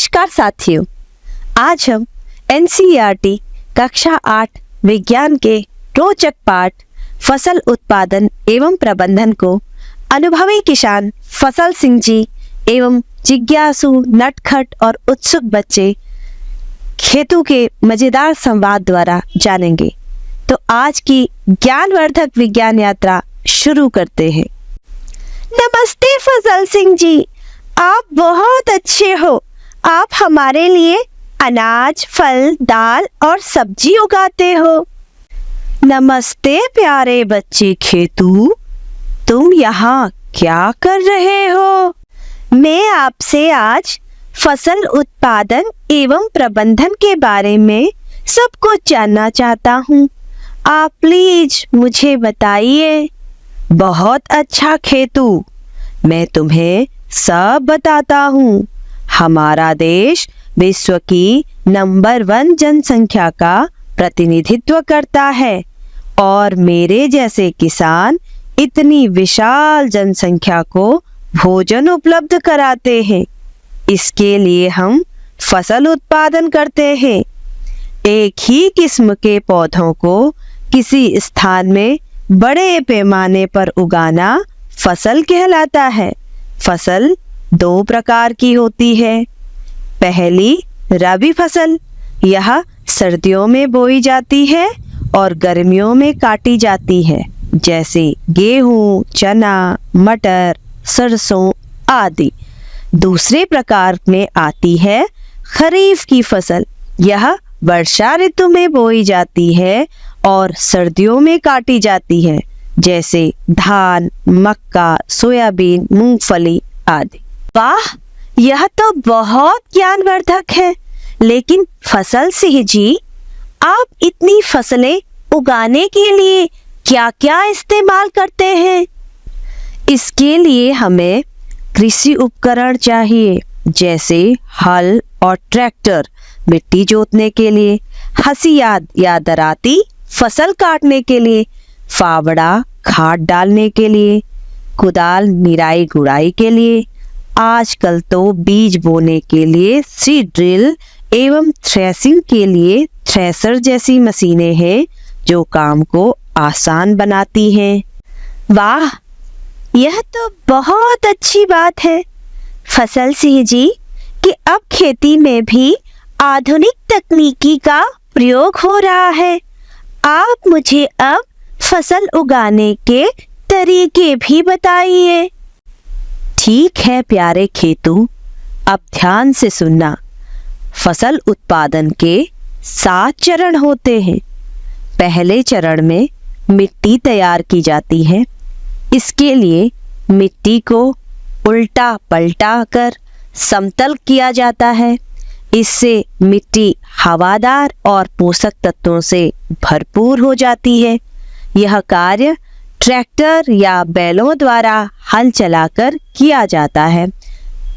नमस्कार साथियों, आज हम एनसीईआरटी कक्षा 8 विज्ञान के रोचक पाठ फसल उत्पादन एवं प्रबंधन को अनुभवी किसान फसल सिंह जी एवं जिज्ञासु नटखट और उत्सुक बच्चे खेतों के मजेदार संवाद द्वारा जानेंगे। तो आज की ज्ञानवर्धक विज्ञान यात्रा शुरू करते हैं। नमस्ते फसल सिंह जी, आप बहुत अच्छे हो। आप हमारे लिए अनाज, फल, दाल और सब्जी उगाते हो। नमस्ते प्यारे बच्चे खेतू, तुम यहाँ क्या कर रहे हो? मैं आपसे आज फसल उत्पादन एवं प्रबंधन के बारे में सब कुछ जानना चाहता हूँ। आप प्लीज मुझे बताइए। बहुत अच्छा खेतू, मैं तुम्हें सब बताता हूँ। हमारा देश विश्व की नंबर 1 जनसंख्या का प्रतिनिधित्व करता है और मेरे जैसे किसान इतनी विशाल जनसंख्या को भोजन उपलब्ध कराते हैं। इसके लिए हम फसल उत्पादन करते हैं। एक ही किस्म के पौधों को किसी स्थान में बड़े पैमाने पर उगाना फसल कहलाता है। फसल 2 प्रकार की होती है। पहली रबी फसल, यह सर्दियों में बोई जाती है और गर्मियों में काटी जाती है, जैसे गेहूं, चना, मटर, सरसों आदि। दूसरे प्रकार में आती है खरीफ की फसल। यह वर्षा ऋतु में बोई जाती है और सर्दियों में काटी जाती है, जैसे धान, मक्का, सोयाबीन, मूंगफली आदि। वाह, यह तो बहुत ज्ञानवर्धक है। लेकिन फसल सिंह जी, आप इतनी फसलें उगाने के लिए क्या-क्या इस्तेमाल करते हैं? इसके लिए हमें कृषि उपकरण चाहिए, जैसे हल और ट्रैक्टर मिट्टी जोतने के लिए, हंसिया या दराती फसल काटने के लिए, फावड़ा खाद डालने के लिए, कुदाल निराई गुड़ाई के लिए। आजकल तो बीज बोने के लिए सीड ड्रिल एवं थ्रेसिंग के लिए थ्रेसर जैसी मशीनें हैं जो काम को आसान बनाती हैं। वाह, यह तो बहुत अच्छी बात है फसल सिंह जी कि अब खेती में भी आधुनिक तकनीकी का प्रयोग हो रहा है। आप मुझे अब फसल उगाने के तरीके भी बताइए। ठीक है प्यारे खेतू, अब ध्यान से सुनना। फसल उत्पादन के 7 चरण होते हैं। पहले चरण में मिट्टी तैयार की जाती है। इसके लिए मिट्टी को उल्टा पलटा कर समतल किया जाता है। इससे मिट्टी हवादार और पोषक तत्वों से भरपूर हो जाती है। यह कार्य ट्रैक्टर या बैलों द्वारा हल चलाकर किया जाता है।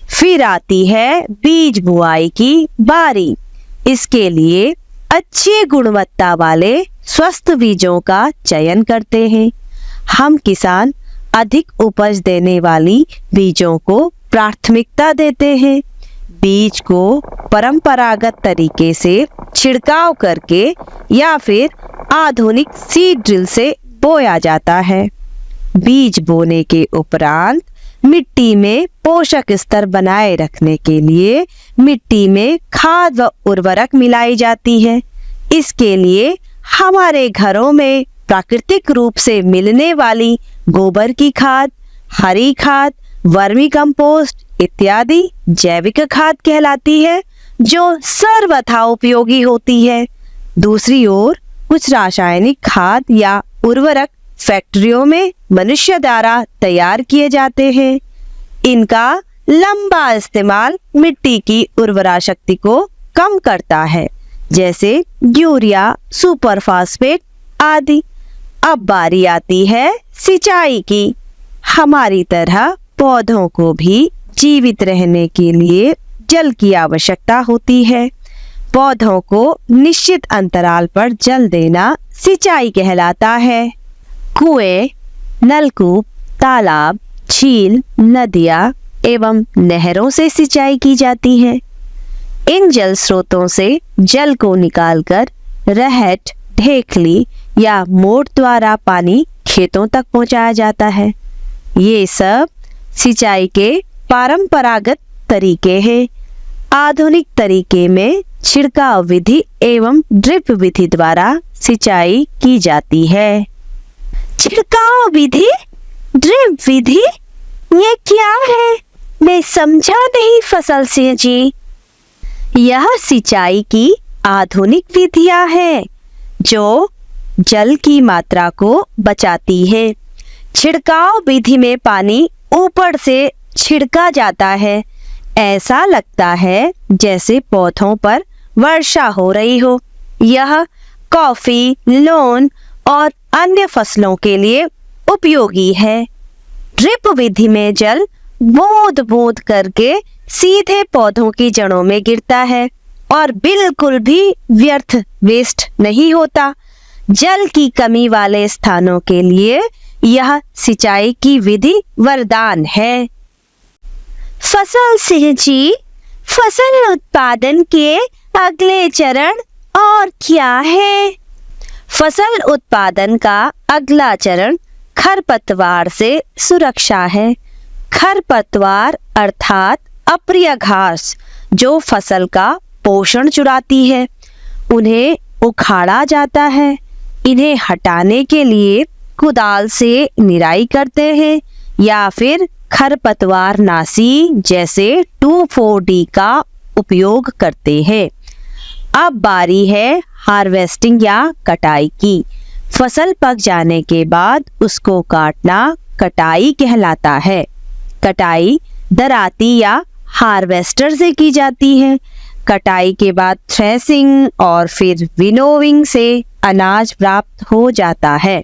फिर आती है बीज बुआई की बारी। इसके लिए अच्छी गुणवत्ता वाले स्वस्थ बीजों का चयन करते हैं। हम किसान अधिक उपज देने वाली बीजों को प्राथमिकता देते हैं। बीज को परंपरागत तरीके से छिड़काव करके या फिर आधुनिक सीड ड्रिल से बोया जाता है। बीज बोने के उपरांत मिट्टी में पोषक स्तर बनाए रखने के लिए मिट्टी में खाद व उर्वरक मिलाई जाती है। इसके लिए हमारे घरों में प्राकृतिक रूप से मिलने वाली गोबर की खाद, हरी खाद, वर्मी कंपोस्ट इत्यादि जैविक खाद कहलाती है, जो सर्वथा उपयोगी होती है। दूसरी ओर कुछ रासायनिक खाद या उर्वरक फैक्ट्रियों में मनुष्य द्वारा तैयार किए जाते हैं। इनका लंबा इस्तेमाल मिट्टी की उर्वरा शक्ति को कम करता है, जैसे यूरिया, सुपर फास्फेट आदि। अब बारी आती है सिंचाई की। हमारी तरह पौधों को भी जीवित रहने के लिए जल की आवश्यकता होती है। पौधों को निश्चित अंतराल पर जल देना सिंचाई कहलाता है। कुएं, नलकूप, तालाब, झील, नदियाँ एवं नहरों से सिंचाई की जाती है। इन जल स्रोतों से जल को निकालकर रहट, ढेकली या मोट द्वारा पानी खेतों तक पहुंचाया जाता है। ये सब सिंचाई के परंपरागत तरीके हैं। आधुनिक तरीके में छिड़काव विधि एवं ड्रिप विधि द्वारा सिंचाई की जाती है। छिड़काव विधि, ड्रिप विधि, ये क्या है? मैं समझा नहीं फसल सिंह जी। यह सिंचाई की आधुनिक विधियां हैं जो जल की मात्रा को बचाती है। छिड़काव विधि में पानी ऊपर से छिड़का जाता है। ऐसा लगता है जैसे पौधों पर वर्षा हो रही हो। यह कॉफी, लौन और अन्य फसलों के लिए उपयोगी है। ड्रिप विधि में जल बूंद बूंद करके सीधे पौधों की जड़ों में गिरता है और बिल्कुल भी व्यर्थ वेस्ट नहीं होता। जल की कमी वाले स्थानों के लिए यह सिंचाई की विधि वरदान है। फसल सिंह जी, फसल उत्पादन के अगले चरण और क्या है? फसल उत्पादन का अगला चरण खरपतवार से सुरक्षा है। खरपतवार अर्थात अप्रिय घास जो फसल का पोषण चुराती है, उन्हें उखाड़ा जाता है। इन्हें हटाने के लिए कुदाल से निराई करते हैं या फिर खरपतवार नाशी जैसे 2,4-D का उपयोग करते हैं। अब बारी है हार्वेस्टिंग या कटाई की। फसल पक जाने के बाद उसको काटना कटाई कहलाता है। कटाई दराती या हार्वेस्टर से की जाती है। कटाई के बाद थ्रेसिंग और फिर विनोविंग से अनाज प्राप्त हो जाता है।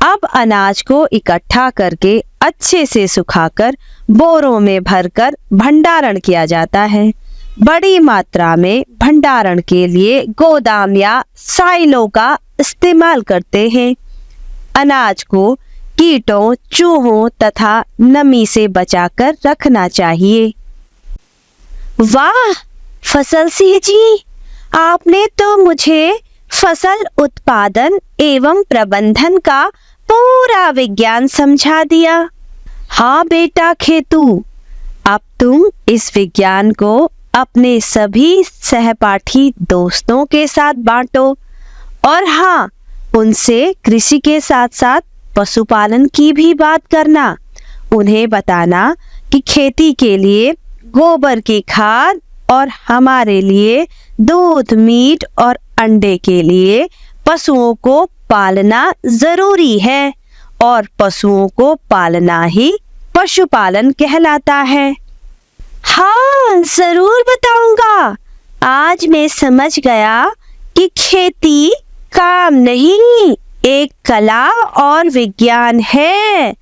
अब अनाज को इकट्ठा करके अच्छे से सुखाकर बोरों में भरकर भंडारण किया जाता है। बड़ी मात्रा में भंडारण के लिए गोदाम या साइलों का इस्तेमाल करते हैं। अनाज को कीटों, चूहों तथा नमी से बचाकर रखना चाहिए। वाह फसल सिंह जी, आपने तो मुझे फसल उत्पादन एवं प्रबंधन का पूरा विज्ञान समझा दिया। हाँ बेटा खेतू, अब तुम इस विज्ञान को अपने सभी सहपाठी दोस्तों के साथ बांटो और हाँ, उनसे कृषि के साथ साथ पशुपालन की भी बात करना। उन्हें बताना कि खेती के लिए गोबर की खाद और हमारे लिए दूध, मीट और अंडे के लिए पशुओं को पालना जरूरी है और पशुओं को पालना ही पशुपालन कहलाता है। हाँ, जरूर बताऊंगा। आज मैं समझ गया कि खेती काम नहीं, एक कला और विज्ञान है।